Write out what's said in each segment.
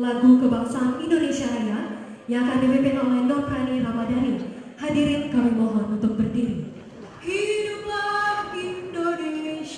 lagu kebangsaan Indonesia Raya yang akan dipimpin oleh Nurani Ramadhani. Hadirin kami mohon untuk berdiri. Hiduplah Indonesia.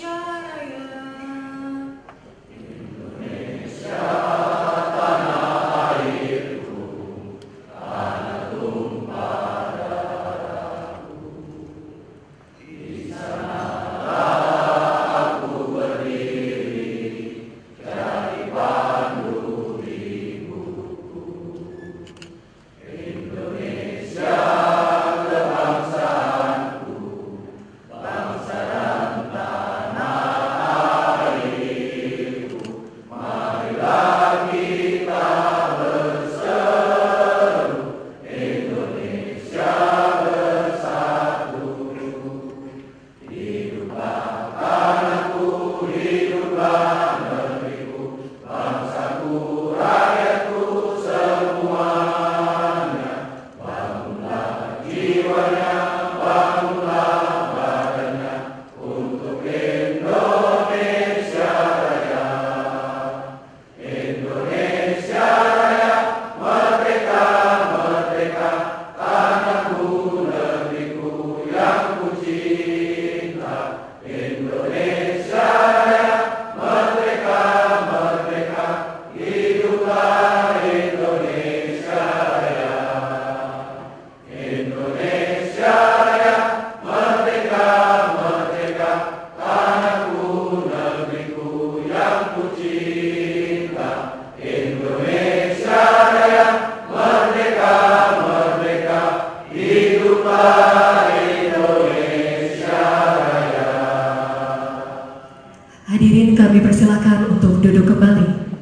Hadirin, kami persilakan untuk duduk kembali.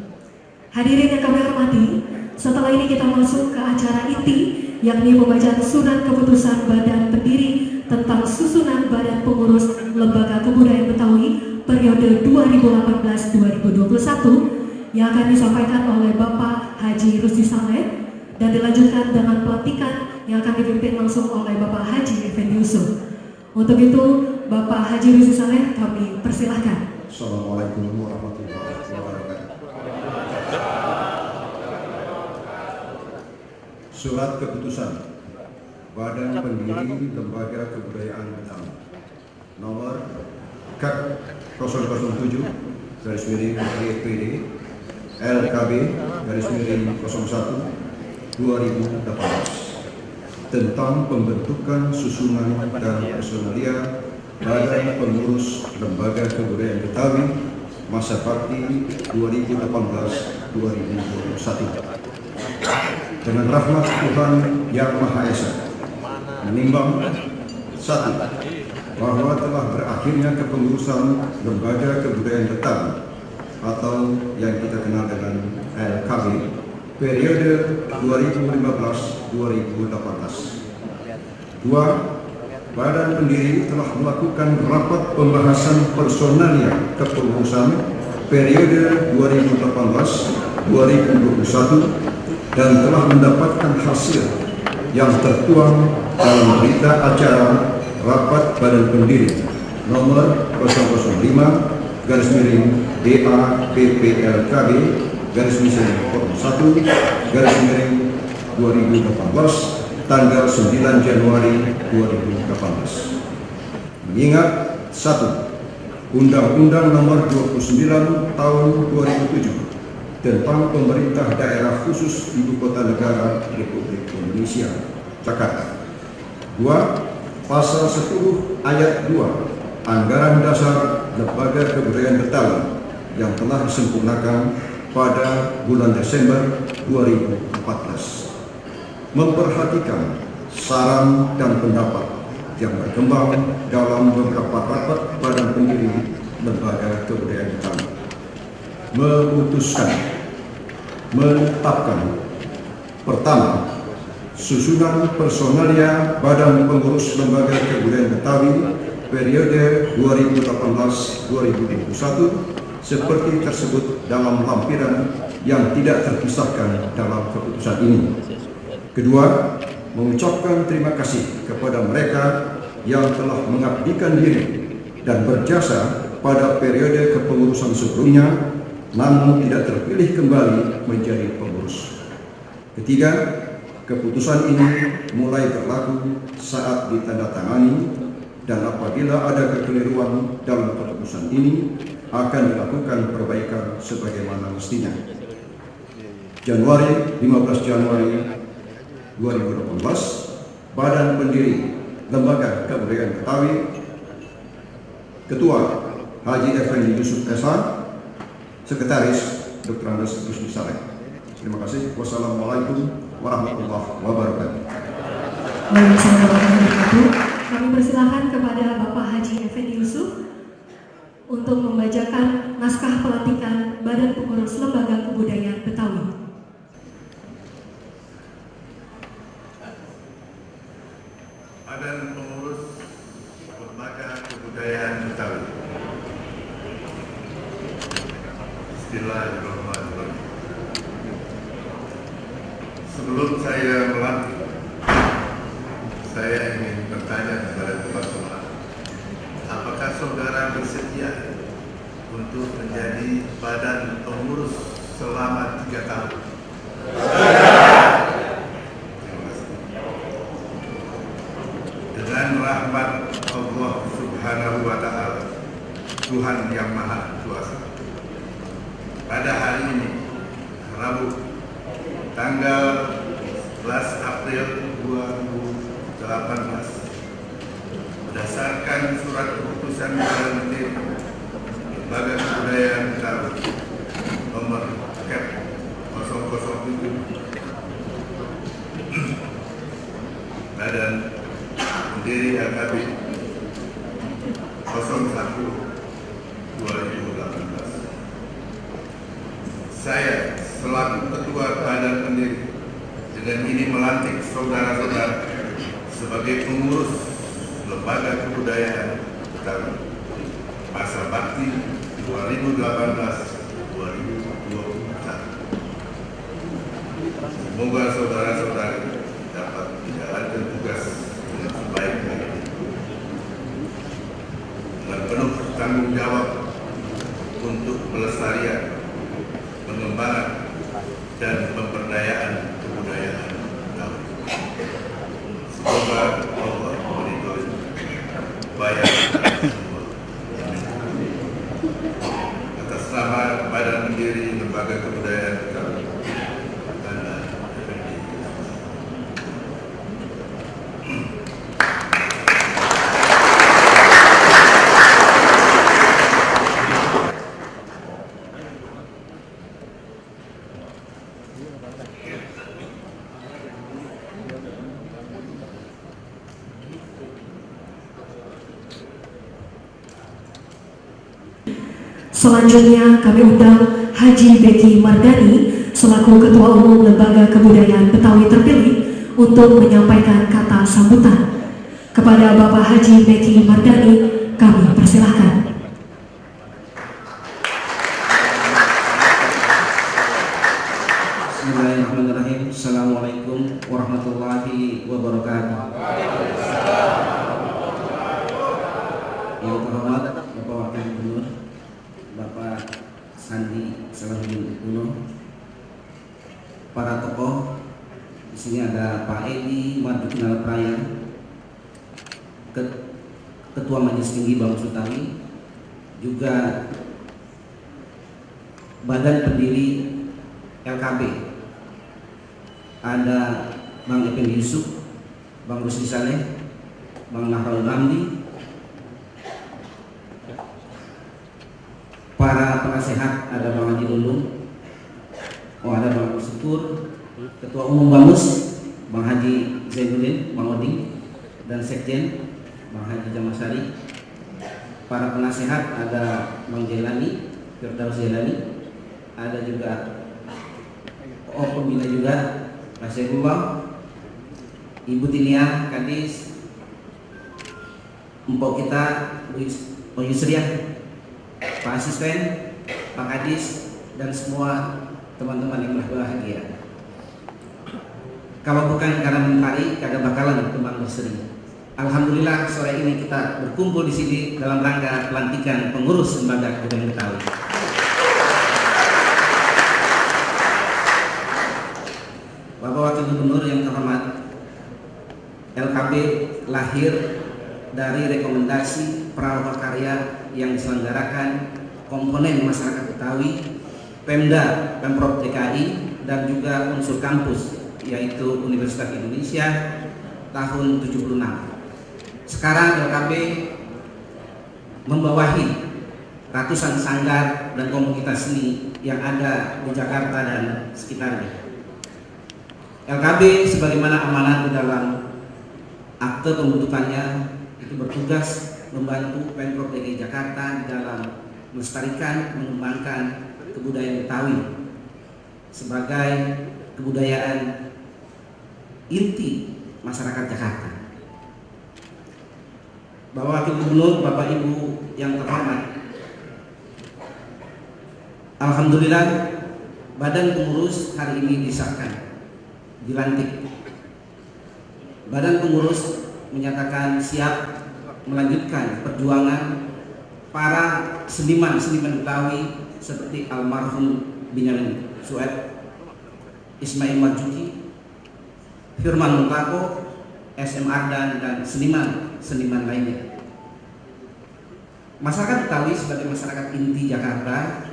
Hadirin yang kami hormati, setelah ini kita masuk ke acara inti, yakni pembacaan surat keputusan Badan Pendiri tentang susunan Badan Pengurus Lembaga Kebudayaan Betawi periode 2018-2021 yang akan disampaikan oleh Bapak Haji Rusdi Saleh dan dilanjutkan dengan pelantikan yang akan dipimpin langsung oleh Bapak Haji Effendi Yusuf. Untuk itu, Bapak Haji Rusdi Saleh kami persilahkan. Assalamualaikum warahmatullahi wabarakatuh. Surat keputusan Badan Pendiri Lembaga Kebudayaan Betawi nomor KAP 007 garis miring DPD LKB garis miring 01 2018 tentang pembentukan susunan dan personalia Badan Pengurus Lembaga Kebudayaan Betawi masa bakti 2018-2021. Dengan rahmat Tuhan Yang Maha Esa, menimbang 1. Bahwa telah berakhirnya kepengurusan Lembaga Kebudayaan Betawi atau yang kita kenal dengan LKB periode 2015-2018. 2. Badan Pendiri telah melakukan rapat pembahasan personalia kepengurusan periode 2018-2021 dan telah mendapatkan hasil yang tertuang dalam berita acara rapat Badan Pendiri nomor 005 garis miring DAPPLKB garis miring 01 garis miring 2018 tanggal 9 Januari 2018. Mengingat 1. Undang-Undang Nomor 29 Tahun 2007 tentang Pemerintah Daerah Khusus Ibu Kota Negara Republik Indonesia Jakarta. 2. Pasal 10 Ayat 2 Anggaran Dasar Lembaga Kebudayaan Betawi yang telah disempurnakan pada bulan Desember 2014. Memperhatikan saran dan pendapat yang berkembang dalam beberapa rapat Badan Pendiri Lembaga Kebudayaan Betawi, memutuskan menetapkan pertama, susunan personalia Badan Pengurus Lembaga Kebudayaan Betawi periode 2018-2021 seperti tersebut dalam lampiran yang tidak terpisahkan dalam keputusan ini. Kedua, mengucapkan terima kasih kepada mereka yang telah mengabdikan diri dan berjasa pada periode kepengurusan sebelumnya, namun tidak terpilih kembali menjadi pengurus. Ketiga, keputusan ini mulai berlaku saat ditandatangani dan apabila ada kekeliruan dalam keputusan ini akan dilakukan perbaikan sebagaimana mestinya. 15 Januari 2018, Badan Pendiri Lembaga Kebudayaan Betawi, Ketua Haji Effendi Yusuf S.H., Sekretaris Dr. Andes Rusdi Saleh. Terima kasih. Wassalamualaikum warahmatullahi wabarakatuh. Waalaikumsalam warahmatullahi wabarakatuh. Kami persilakan kepada Bapak Haji Effendi Yusuf untuk membacakan naskah pelantikan Badan Pengurus Lembaga Kebudayaan Betawi. Badan Pengurus Lembaga Kebudayaan Betawi. Bismillahirrahmanirrahim. Sebelum saya melantik, saya ingin bertanya kepada Bapak Saudara, apakah saudara bersedia untuk menjadi badan pengurus selama 3 tahun? Dengan rahmat Allah Subhanahu Subhanahu wa Ta'ala, Tuhan yang Maha Kuasa. Pada hari ini, Rabu, tanggal 11 April 2018, berdasarkan surat keputusan Menteri Lembaga Kebudayaan Betawi nomor Kep 007 Badan Pendiri LKB 01/2018. Saya selaku Ketua Badan Pendiri dengan ini melantik saudara-saudara sebagai pengurus Lembaga Kebudayaan Betawi masa bakti 2018-2021. Semoga saudara-saudari dapat menjalankan tugas dengan sebaik-baiknya dengan penuh tanggung jawab untuk pelestarian, pengembangan, dan pemberdayaan kebudayaan Betawi. Semoga Allah meridhoi bayar semua. Atas nama Badan Pendiri Lembaga Kebudayaan Betawi, Tanda Effendi. Selanjutnya kami undang Haji Beki Mardani selaku Ketua Umum Lembaga Kebudayaan Betawi terpilih untuk menyampaikan kata sambutan. Kepada Bapak Haji Beki Mardani, kami persilahkan. Bismillahirrahmanirrahim. Assalamualaikum warahmatullahi wabarakatuh. Yang terhormat Bapak Wakil Gubernur Bapak Sandi Salahuddin Uno, para tokoh di sini ada Pak Edi Marjuki Nalapraya, Ketua Majelis Tinggi Bangsa Betawi, juga Badan Pendiri LKB, ada Bang Effendi Yusuf, Bang Rusdi Saleh, Bang Nahrul Ramli, para penasehat ada Bang Haji Lulung, ada Bang Syukur, Ketua Umum Bamus Bang Haji Zainuddin, Bang Oding, dan Sekjen Bang Haji Jamasari. Para penasehat ada Bang Jelani, Firdaus Jelani, ada juga pembina juga Pak Syekhullah, Ibu Tinia Kadis, Empok kita Bu Yusriah, Pak Asisten, Pak Kadis, dan semua teman-teman yang berbahagia. Kalau bukan karena mentari, kagak bakalan kembang berseri. Alhamdulillah sore ini kita berkumpul di sini dalam rangka pelantikan pengurus Lembaga Kebudayaan Betawi. Bapak Wakil Gubernur yang terhormat, LKB lahir dari rekomendasi prakarya yang diselenggarakan komponen masyarakat Betawi, Pemda, Pemprov DKI, dan juga unsur kampus yaitu Universitas Indonesia tahun 76. Sekarang LKB membawahi ratusan sanggar dan komunitas seni yang ada di Jakarta dan sekitarnya. LKB sebagaimana amanat di dalam akte pembentukannya itu bertugas membantu Pemprov DKI Jakarta dalam melestarikan, mengembangkan kebudayaan Betawi sebagai kebudayaan inti masyarakat Jakarta. Bapak Wakil Gubernur, Bapak Ibu yang terhormat, alhamdulillah badan pengurus hari ini disahkan, dilantik. Badan pengurus menyatakan siap melanjutkan perjuangan para seniman-seniman Betawi seperti almarhum Benyamin Sueb, Ismail Marzuki, Firman Mutako, SM Ardan, dan seniman-seniman lainnya. Masyarakat Betawi sebagai masyarakat inti Jakarta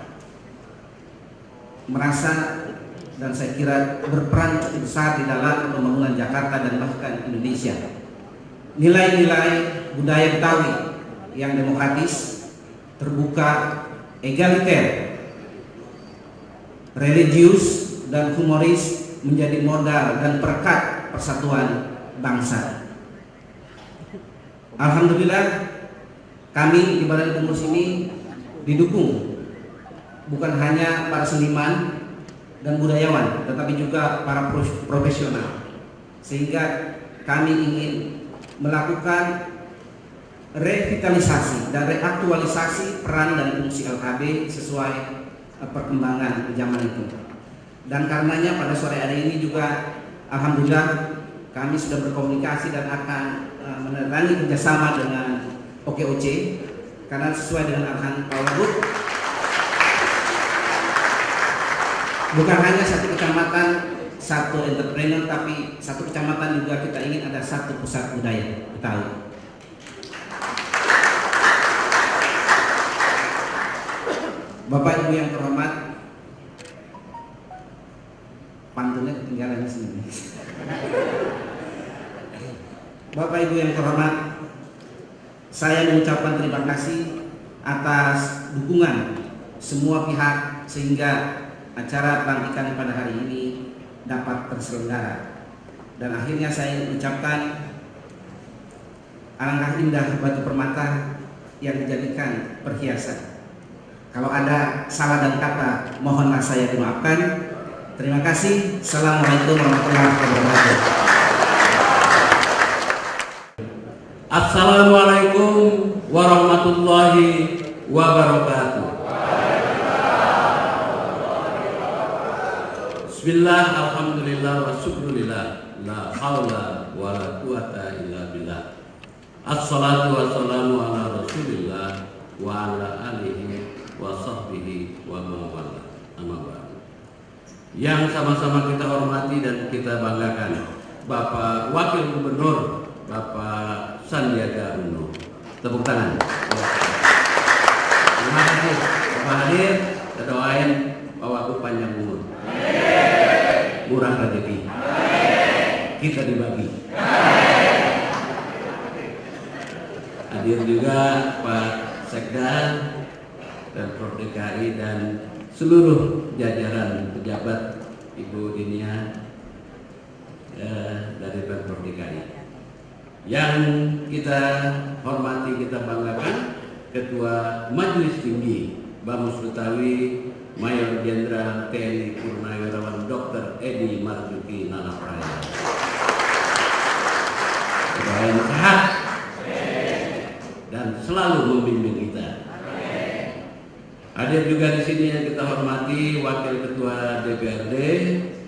merasa dan saya kira berperan cukup besar di dalam pembangunan Jakarta dan bahkan Indonesia. Nilai-nilai budaya Betawi yang demokratis, terbuka, egaliter, religius, dan humoris menjadi modal dan perekat persatuan bangsa. Alhamdulillah, kami di Badan Pengurus ini didukung bukan hanya para seniman dan budayawan, tetapi juga para profesional, sehingga kami ingin melakukan revitalisasi dan reaktualisasi peran dan fungsi LKB sesuai perkembangan zaman itu. Dan karenanya pada sore hari ini juga alhamdulillah kami sudah berkomunikasi dan akan menerangi kerjasama dengan OKOC, karena sesuai dengan arahan Pak Wagub, bukan hanya satu kecamatan satu entrepreneur, tapi satu kecamatan juga kita ingin ada satu pusat budaya Betawi. Bapak Ibu yang terhormat, pantunnya ketinggalan di sini. Bapak Ibu yang terhormat, saya mengucapkan terima kasih atas dukungan semua pihak sehingga acara pelantikan pada hari ini dapat terselenggara. Dan akhirnya saya mengucapkan alangkah indah batu permata yang dijadikan perhiasan. Kalau ada salah dan kata, mohonlah saya dimaafkan. Terima kasih. Assalamualaikum warahmatullahi wabarakatuh. Assalamualaikum warahmatullahi wabarakatuh. Bismillah, alhamdulillah, wa syukurillah, la hawla wa la quwata illa billah. Assalatu wassalamu ala rasulillah wa ala alihi wa sahbihi wa mawala. Amma ba'du. Yang sama-sama kita hormati dan kita banggakan, Bapak Wakil Gubernur Bapak Sandiaga Uno. Tepuk tangan. Terima kasih Bapak hadir. Kita doain Pak Wagub panjang umur, murah rezeki, kita dibagi. Hadir juga Pak Sekda dan Prof DKI dan seluruh jajaran pejabat, Ibu Dinia dari Pemprov DKI. Yang kita hormati, kita banggakan, Ketua Majelis Tinggi Bamus Betawi Mayor Jenderal TNI Purnawirawan Dr. Edi Marzuki Nanapraya. Doain sehat dan selalu membimbing kita. Hadir juga di sini yang kita hormati Wakil Ketua DPRD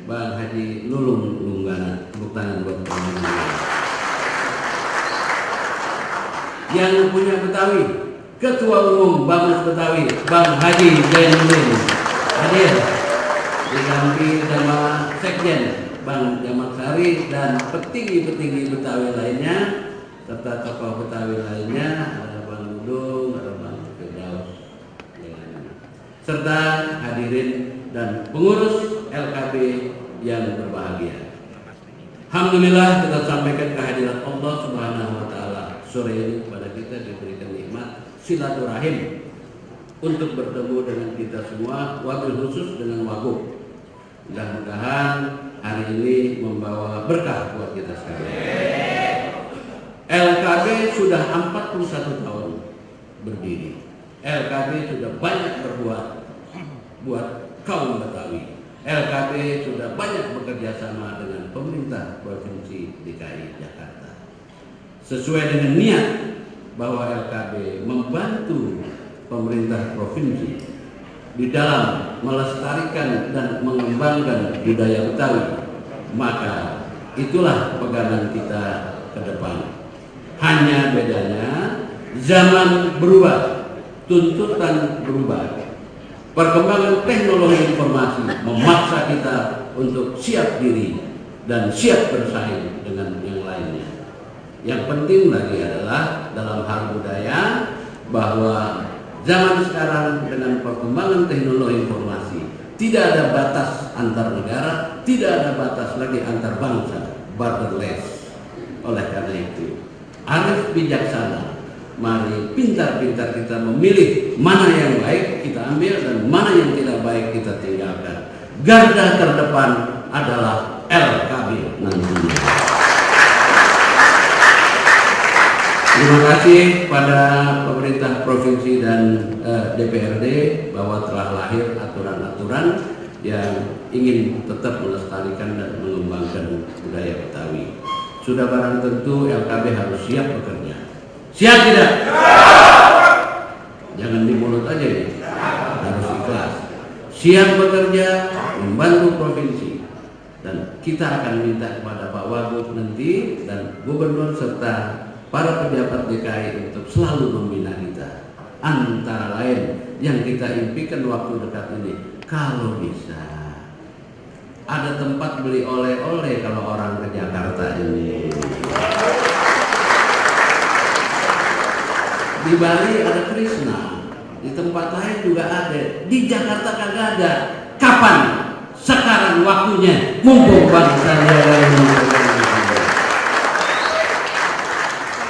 Bang Haji Lulung Lunggana. Tepuk tangan buat Bang Haji. Yang punya Betawi, Ketua Umum Bamus Betawi Bang Haji Zainuddin hadir, didampingi sama Sekjen Bang Jamal Sari dan petinggi-petinggi Betawi lainnya serta tokoh Betawi lainnya, ada Bang Dudung, ada Bang Firdaus, serta hadirin dan pengurus LKB yang berbahagia. Alhamdulillah kita sampaikan kehadiran Allah Subhanahu wa taala sore ini kepada kita diberikan nikmat silaturahim untuk bertemu dengan kita semua, wabil khusus dengan Wagub. Mudah-mudahan hari ini membawa berkah buat kita sekalian. LKB sudah 41 tahun berdiri. LKB sudah banyak berbuat buat kaum Betawi. LKB sudah banyak bekerja sama dengan pemerintah Provinsi DKI Jakarta. Sesuai dengan niat bahwa LKB membantu pemerintah provinsi di dalam melestarikan dan mengembangkan budaya Betawi, maka itulah pegangan kita ke depan. Hanya bedanya zaman berubah, tuntutan berubah, perkembangan teknologi informasi memaksa kita untuk siap diri dan siap bersaing dengan yang lainnya. Yang penting lagi adalah dalam hal budaya bahwa zaman sekarang dengan perkembangan teknologi informasi tidak ada batas antar negara, tidak ada batas lagi antar bangsa, borderless. Oleh karena itu, arif bijaksana, mari pintar-pintar kita memilih mana yang baik kita ambil dan mana yang tidak baik kita tinggalkan. Garda terdepan adalah LKB nantinya. Terima kasih pada pemerintah provinsi dan DPRD bahwa telah lahir aturan-aturan yang ingin tetap melestarikan dan mengembangkan budaya Betawi. Sudah barang tentu LKB harus siap bekerja. Siap tidak? Jangan di mulut aja ya, harus ikhlas. Siap bekerja, membantu provinsi. Dan kita akan minta kepada Pak Wagub nanti dan Gubernur serta para pejabat DKI untuk selalu membina kita. Antara lain yang kita impikan waktu dekat ini, kalau bisa ada tempat beli oleh-oleh kalau orang ke Jakarta ini. Di Bali ada Krishna, di tempat lain juga ada, di Jakarta kagak ada. Kapan? Sekarang waktunya, mumpung bangsa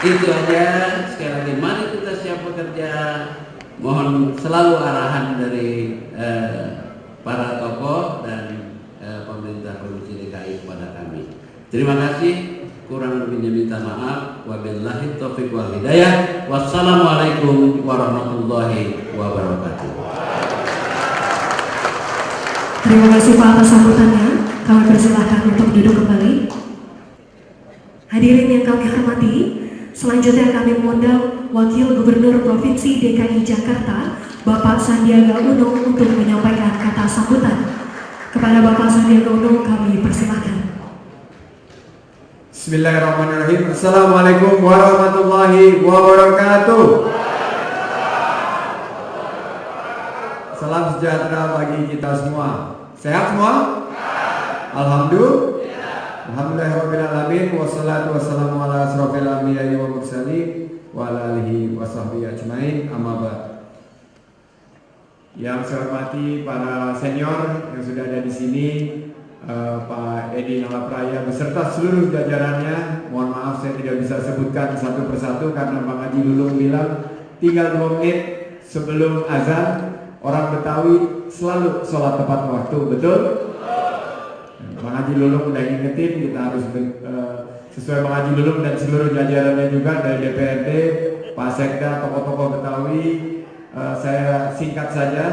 itu aja. Sekali lagi mari kita siap bekerja. Mohon selalu arahan dari para tokoh dan pemerintah Provinsi DKI kepada kami. Terima kasih. Kurang lebihnya minta maaf. Wabillahi taufiq wal hidayah. Wassalamualaikum warahmatullahi wabarakatuh. Terima kasih Pak atas sambutannya. Kami persilahkan untuk duduk kembali. Hadirin yang kami hormati, selanjutnya kami mengundang Wakil Gubernur Provinsi DKI Jakarta, Bapak Sandiaga Uno untuk menyampaikan kata sambutan. Kepada Bapak Sandiaga Uno kami persilahkan. Bismillahirrahmanirrahim. Assalamualaikum warahmatullahi wabarakatuh. Salam sejahtera bagi kita semua. Sehat semua? Alhamdulillah. Alhamdulillahirrahmanirrahim. Wassalatu wassalamu ala asrofil anbiya'i wa mursalin wa ala alihi wa sahbihi ajmain. Amma ba'd. Yang saya hormati para senior yang sudah ada di sini, Pak Edi Nalapraya beserta seluruh jajarannya. Mohon maaf saya tidak bisa sebutkan satu persatu karena Bang Haji Lulung bilang tinggal 2 menit sebelum azan. Orang Betawi selalu sholat tepat waktu, betul? Bang Haji Lulung udah ngingetin kita harus sesuai Bang Haji Lulung dan seluruh jajarannya juga dari DPRD, Pak Sekda, tokoh-tokoh Betawi. Saya singkat saja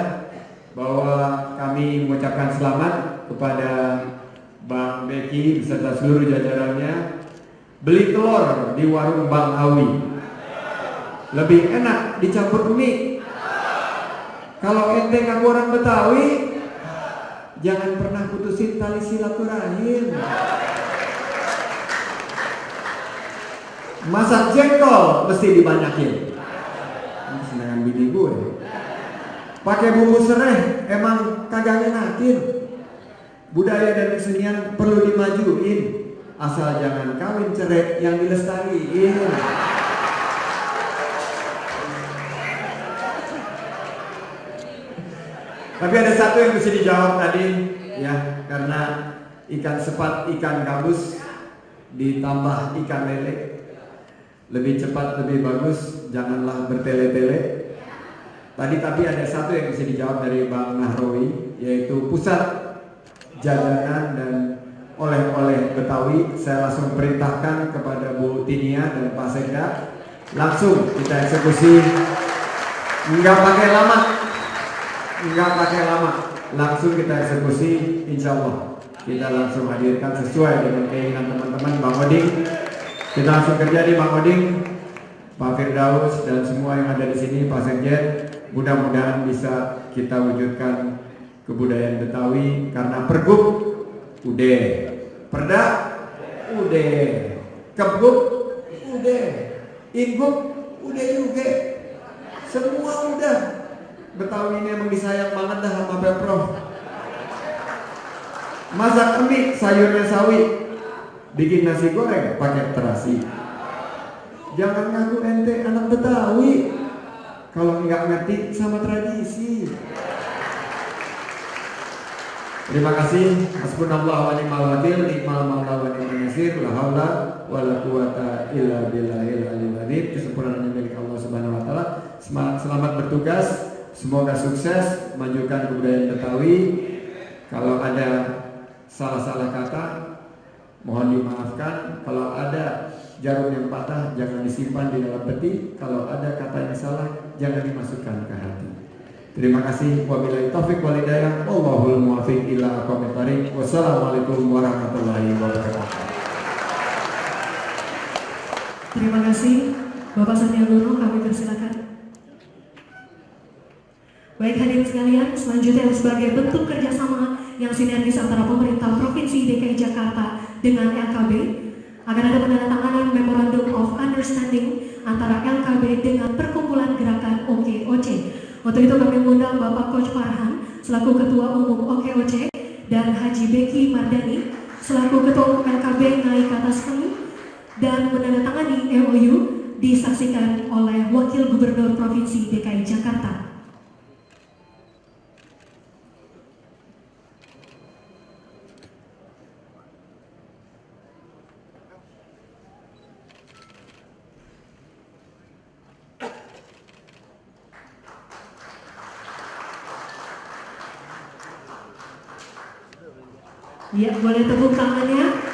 bahwa kami mengucapkan selamat kepada Bang Beki beserta seluruh jajarannya. Beli telur di warung Bang Awi lebih enak dicampur mie. Kalau ente ngaku orang Betawi, jangan pernah putusin tali silaturahim. Masak jengkol mesti dibanyakin. Ini senangan bini gue. Pakai bumbu serai emang kagak ngenakin. Budaya dan kesenian perlu dimajuin. Asal jangan kawin cerai yang dilestariin. Tapi ada satu yang mesti dijawab tadi, ya, karena ikan sepat, ikan gabus ditambah ikan lele, lebih cepat, lebih bagus, janganlah bertele-tele. Tadi tapi ada satu yang mesti dijawab dari Bang Nahrawi, yaitu pusat jajanan dan oleh-oleh Betawi. Saya langsung perintahkan kepada Bu Tinia dan Pak Sekda, langsung kita eksekusi, nggak pakai lama. Langsung kita eksekusi, insya Allah kita langsung hadirkan sesuai dengan keinginan teman-teman. Bang Oding, kita langsung kerja di Bang Oding, Pak Firdaus dan semua yang ada di sini, Pak Sekjen. Mudah-mudahan bisa kita wujudkan kebudayaan Betawi karena pergub udah, perda udah, kebgub udah, ingub udah juga, semua udah. Betawi ini emang disayang banget dah sama Pemprov. Masak mie sayurnya sawi, bikin nasi goreng pakai terasi. Jangan ngaku ente anak Betawi, Kalau nggak ngerti sama tradisi. Terima kasih. Hasbunallahu wa ni'mal wakil, ni'mal maula wa ni'mal nasir, la haula wa la quwata illa billahil aliyil azim. Kesempurnaan milik Allah Subhanahu wa taala. Selamat bertugas, semoga sukses majukan kebudayaan Betawi. Kalau ada salah-salah kata mohon dimaafkan. Kalau ada jarum yang patah jangan disimpan di dalam peti. Kalau ada kata yang salah jangan dimasukkan ke hati. Terima kasih. Wabillahi taufik wal hidayah. Wallahul muwaffiq ila aqwamit thoriq. Wassalamualaikum warahmatullahi wabarakatuh. Terima kasih Bapak Sandiaga, kami persilakan. Baik hadirin sekalian, selanjutnya sebagai bentuk kerjasama yang sinergis antara pemerintah Provinsi DKI Jakarta dengan LKB, akan ada penandatanganan Memorandum of Understanding antara LKB dengan Perkumpulan Gerakan OKOC. Untuk itu kami mengundang Bapak Coach Farhan selaku Ketua Umum OKOC dan Haji Beki Mardani selaku Ketua Umum LKB naik ke atas panggung dan menandatangani MOU disaksikan oleh Wakil Gubernur Provinsi DKI Jakarta. Ya, boleh tepuk tangannya.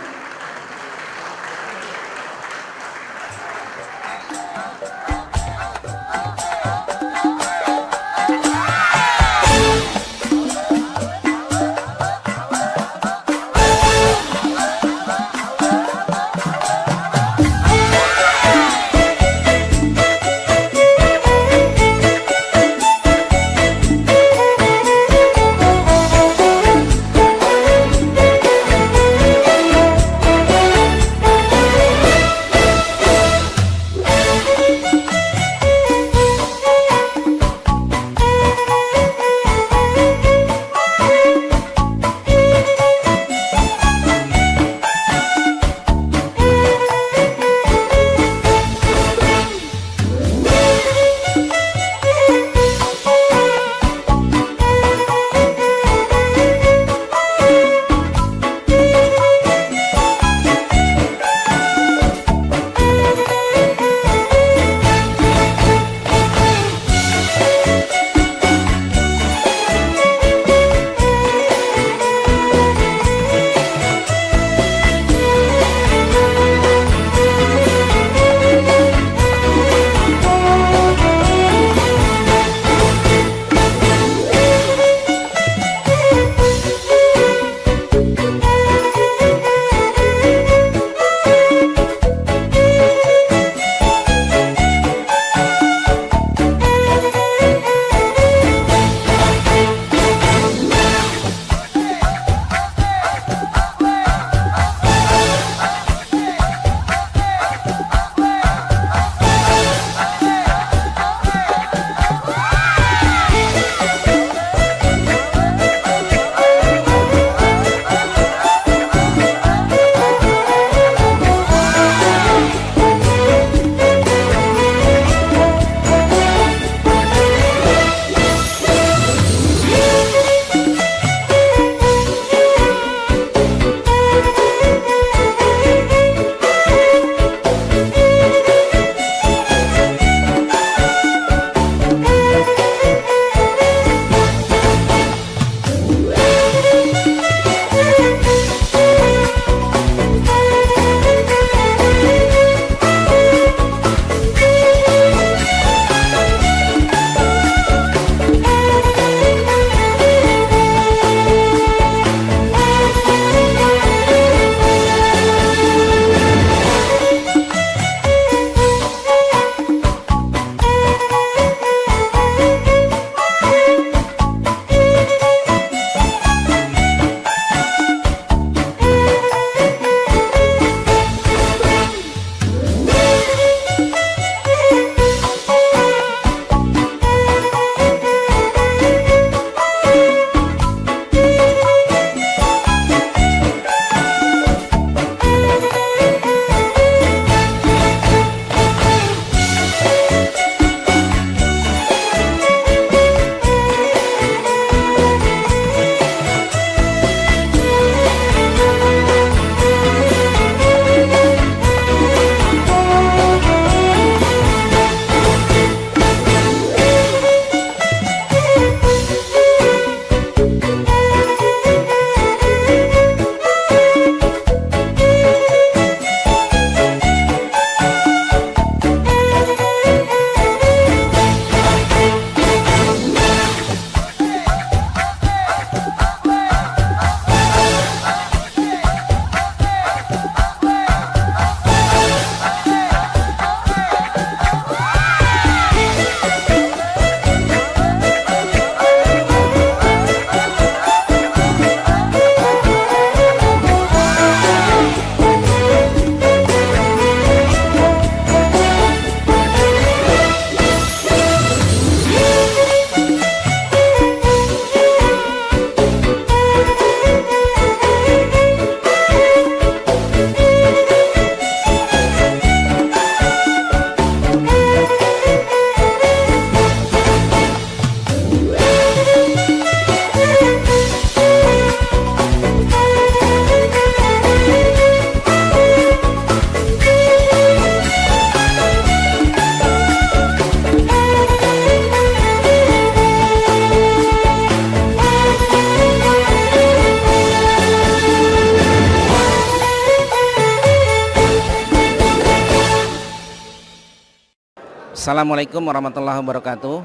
Assalamualaikum warahmatullahi wabarakatuh.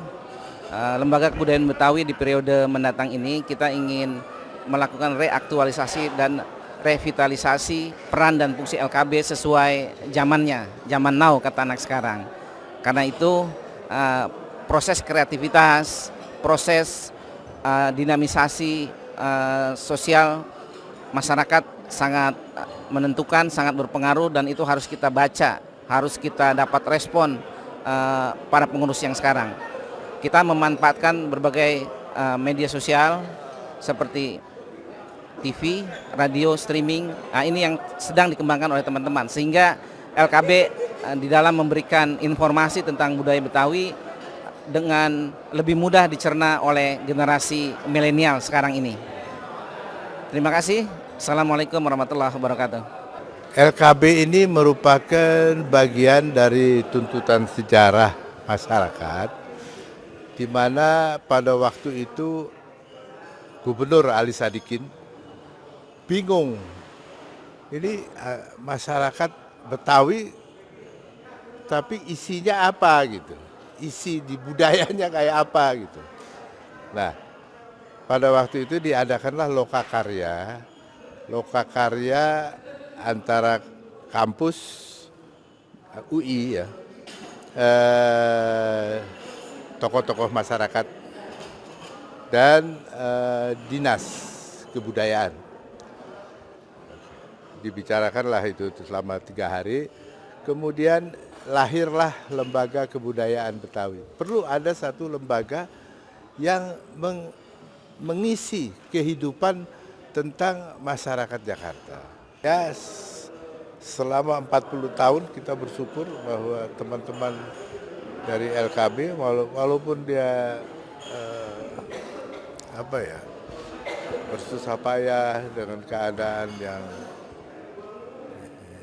Lembaga Kebudayaan Betawi di periode mendatang ini kita ingin melakukan reaktualisasi dan revitalisasi peran dan fungsi LKB sesuai zamannya, zaman now kata anak sekarang. Karena itu proses kreativitas, proses dinamisasi sosial masyarakat sangat menentukan, sangat berpengaruh, dan itu harus kita baca, harus kita dapat respon para pengurus yang sekarang. Kita memanfaatkan berbagai media sosial seperti TV, radio, streaming. Nah, ini yang sedang dikembangkan oleh teman-teman, sehingga LKB di dalam memberikan informasi tentang budaya Betawi dengan lebih mudah dicerna oleh generasi milenial sekarang ini. Terima kasih. Assalamualaikum warahmatullahi wabarakatuh. LKB ini merupakan bagian dari tuntutan sejarah masyarakat, di mana pada waktu itu Gubernur Ali Sadikin bingung, ini masyarakat Betawi tapi isinya apa gitu, isi di budayanya kayak apa gitu. Nah, pada waktu itu diadakanlah loka karya antara kampus UI ya, tokoh-tokoh masyarakat dan dinas kebudayaan. Dibicarakanlah itu selama 3 hari, kemudian lahirlah Lembaga Kebudayaan Betawi. Perlu ada satu lembaga yang mengisi kehidupan tentang masyarakat Jakarta. Ya, selama 40 tahun kita bersyukur bahwa teman-teman dari LKB walaupun dia bersusah payah dengan keadaan yang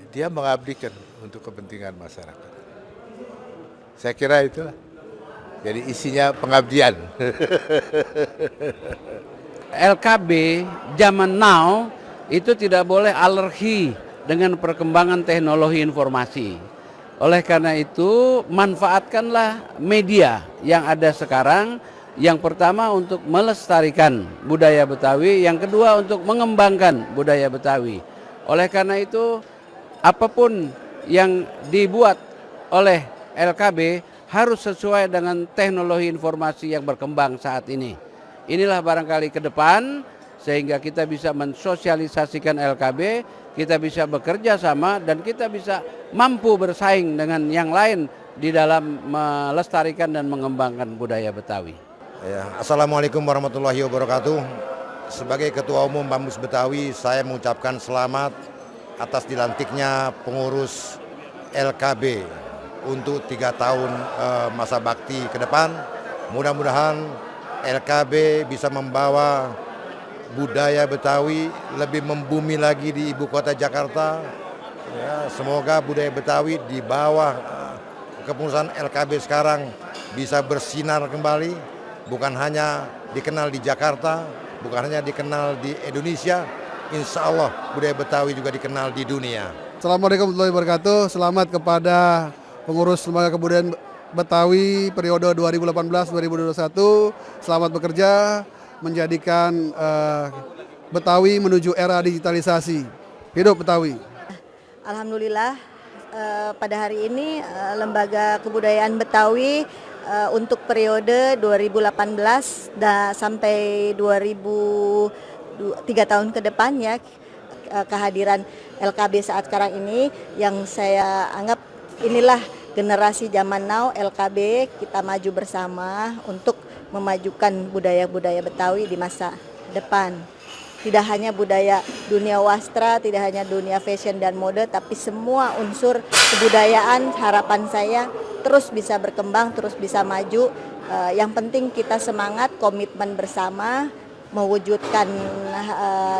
dia mengabdikan untuk kepentingan masyarakat. Saya kira itulah. Jadi isinya pengabdian. LKB zaman now itu tidak boleh alergi dengan perkembangan teknologi informasi. Oleh karena itu, manfaatkanlah media yang ada sekarang. Yang pertama untuk melestarikan budaya Betawi, yang kedua untuk mengembangkan budaya Betawi. Oleh karena itu, apapun yang dibuat oleh LKB harus sesuai dengan teknologi informasi yang berkembang saat ini. Inilah barangkali ke depan, sehingga kita bisa mensosialisasikan LKB, kita bisa bekerja sama, dan kita bisa mampu bersaing dengan yang lain di dalam melestarikan dan mengembangkan budaya Betawi. Ya, Assalamualaikum warahmatullahi wabarakatuh. Sebagai Ketua Umum BAMUS Betawi, saya mengucapkan selamat atas dilantiknya pengurus LKB untuk 3 tahun masa bakti ke depan. Mudah-mudahan LKB bisa membawa budaya Betawi lebih membumi lagi di ibu kota Jakarta. Ya, semoga budaya Betawi di bawah kepengurusan LKB sekarang bisa bersinar kembali. Bukan hanya dikenal di Jakarta, bukan hanya dikenal di Indonesia, insya Allah budaya Betawi juga dikenal di dunia. Assalamualaikum warahmatullahi wabarakatuh. Selamat kepada pengurus Lembaga Kebudayaan Betawi periode 2018-2021. Selamat bekerja menjadikan Betawi menuju era digitalisasi. Hidup Betawi. Alhamdulillah pada hari ini Lembaga Kebudayaan Betawi untuk periode 2018 sampai 3 tahun ke depan ya, kehadiran LKB saat sekarang ini yang saya anggap inilah generasi zaman now LKB, kita maju bersama untuk memajukan budaya-budaya Betawi di masa depan. Tidak hanya budaya dunia wastra, tidak hanya dunia fashion dan mode, tapi semua unsur kebudayaan harapan saya terus bisa berkembang, terus bisa maju. Yang penting kita semangat, komitmen bersama, mewujudkan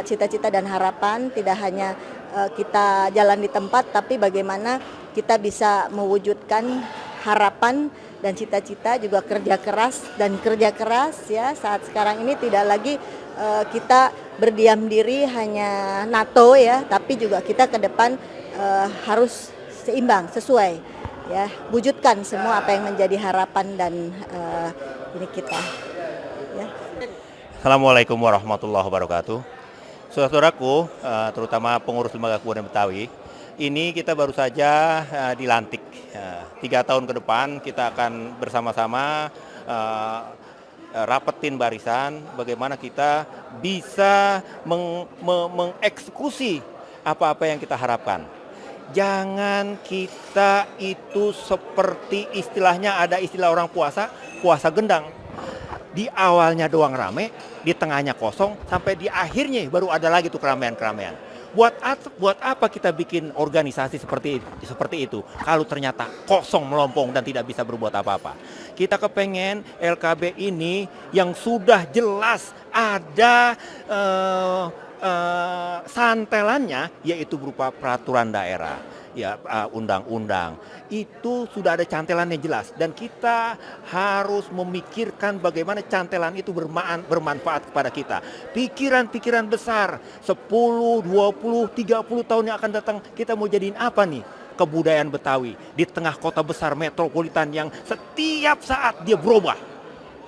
cita-cita dan harapan. Tidak hanya kita jalan di tempat, tapi bagaimana kita bisa mewujudkan harapan dan cita-cita, juga kerja keras ya. Saat sekarang ini tidak lagi kita berdiam diri hanya NATO ya, tapi juga kita ke depan harus seimbang, sesuai. ya wujudkan semua apa yang menjadi harapan dan ini kita. Ya. Assalamualaikum warahmatullahi wabarakatuh. Saudaraku, terutama pengurus Lembaga Kebudayaan Betawi, ini kita baru saja dilantik. 3 tahun ke depan kita akan bersama-sama rapetin barisan bagaimana kita bisa mengeksekusi apa-apa yang kita harapkan. Jangan kita itu seperti istilahnya ada istilah orang puasa gendang. Di awalnya doang rame, di tengahnya kosong, sampai di akhirnya baru ada lagi tuh keramaian-keramaian. Buat apa kita bikin organisasi seperti itu kalau ternyata kosong melompong dan tidak bisa berbuat apa-apa. Kita kepengen LKB ini yang sudah jelas ada santelannya, yaitu berupa peraturan daerah, ya undang-undang. Itu sudah ada cantelannya jelas dan kita harus memikirkan bagaimana cantelan itu bermanfaat kepada kita. Pikiran-pikiran besar 10, 20, 30 tahun yang akan datang kita mau jadiin apa nih? Kebudayaan Betawi di tengah kota besar metropolitan yang setiap saat dia berubah,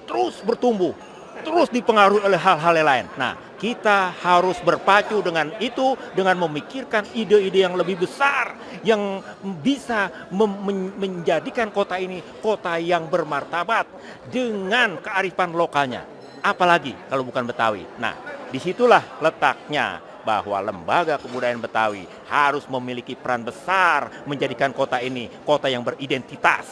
terus bertumbuh, terus dipengaruhi oleh hal-hal lain. Nah, kita harus berpacu dengan itu, dengan memikirkan ide-ide yang lebih besar yang bisa menjadikan kota ini kota yang bermartabat dengan kearifan lokalnya. Apalagi kalau bukan Betawi. Nah, disitulah letaknya bahwa Lembaga Kebudayaan Betawi harus memiliki peran besar menjadikan kota ini kota yang beridentitas,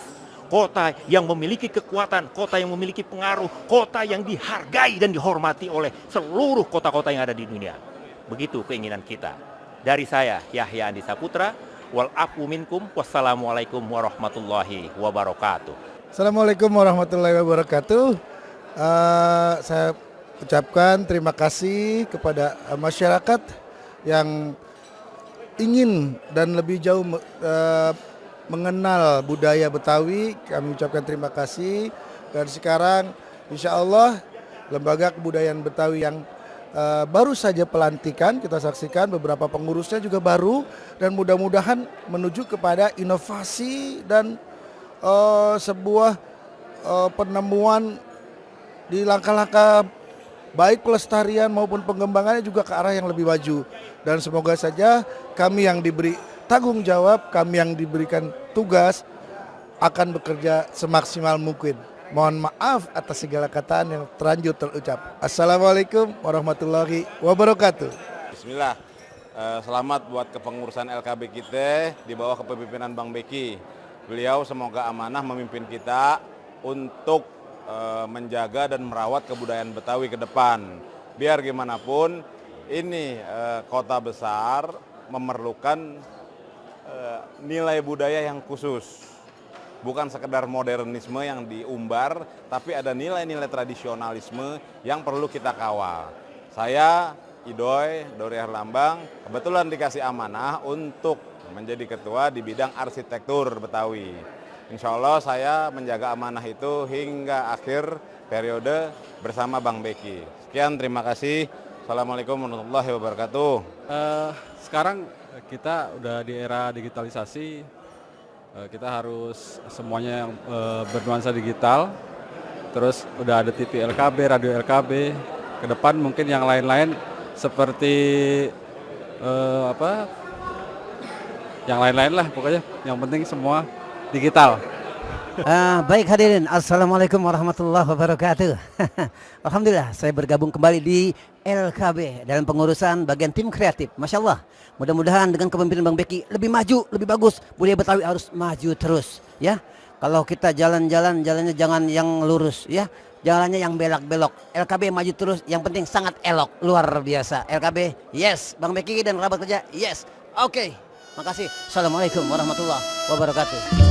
kota yang memiliki kekuatan, kota yang memiliki pengaruh, kota yang dihargai dan dihormati oleh seluruh kota-kota yang ada di dunia. Begitu keinginan kita. Dari saya, Yahya Andi Saputra, wal afu minkum, wassalamualaikum warahmatullahi wabarakatuh. Assalamualaikum warahmatullahi wabarakatuh. Saya ucapkan terima kasih kepada masyarakat yang ingin dan lebih jauh mengenal budaya Betawi. Kami ucapkan terima kasih. Dan sekarang insya Allah Lembaga Kebudayaan Betawi yang baru saja pelantikan, kita saksikan beberapa pengurusnya juga baru, dan mudah-mudahan menuju kepada inovasi dan sebuah penemuan di langkah-langkah baik pelestarian maupun pengembangannya juga ke arah yang lebih maju. Dan semoga saja kami yang diberi tanggung jawab, kami yang diberikan tugas akan bekerja semaksimal mungkin. Mohon maaf atas segala kataan yang terlanjur terucap. Assalamualaikum warahmatullahi wabarakatuh. Bismillah. Selamat buat kepengurusan LKB kita di bawah kepemimpinan Bang Beki. Beliau semoga amanah memimpin kita untuk menjaga dan merawat kebudayaan Betawi ke depan. Biar gimana pun ini kota besar memerlukan nilai budaya yang khusus. Bukan sekedar modernisme yang diumbar, tapi ada nilai-nilai tradisionalisme yang perlu kita kawal. Saya, Idoy, Dori Herlambang, kebetulan dikasih amanah untuk menjadi ketua di bidang arsitektur Betawi. Insya Allah saya menjaga amanah itu hingga akhir periode bersama Bang Beki. Sekian, terima kasih. Assalamualaikum warahmatullahi wabarakatuh. Sekarang kita udah di era digitalisasi, kita harus semuanya yang bernuansa digital. Terus udah ada TV LKB, radio LKB. Ke depan mungkin yang lain-lain seperti yang lain-lain lah pokoknya. Yang penting semua digital. Baik hadirin, assalamualaikum warahmatullahi wabarakatuh. Alhamdulillah saya bergabung kembali di LKB dalam pengurusan bagian tim kreatif. Masya Allah, mudah-mudahan dengan kepemimpinan Bang Beki lebih maju, lebih bagus. Budaya Betawi harus maju terus, ya. Kalau kita jalan-jalan, jalannya jangan yang lurus, ya. Jalannya yang belok-belok. LKB maju terus, yang penting sangat elok, luar biasa. LKB, yes. Bang Beki dan kerabat kerja, yes. Oke, makasih. Assalamualaikum warahmatullahi wabarakatuh.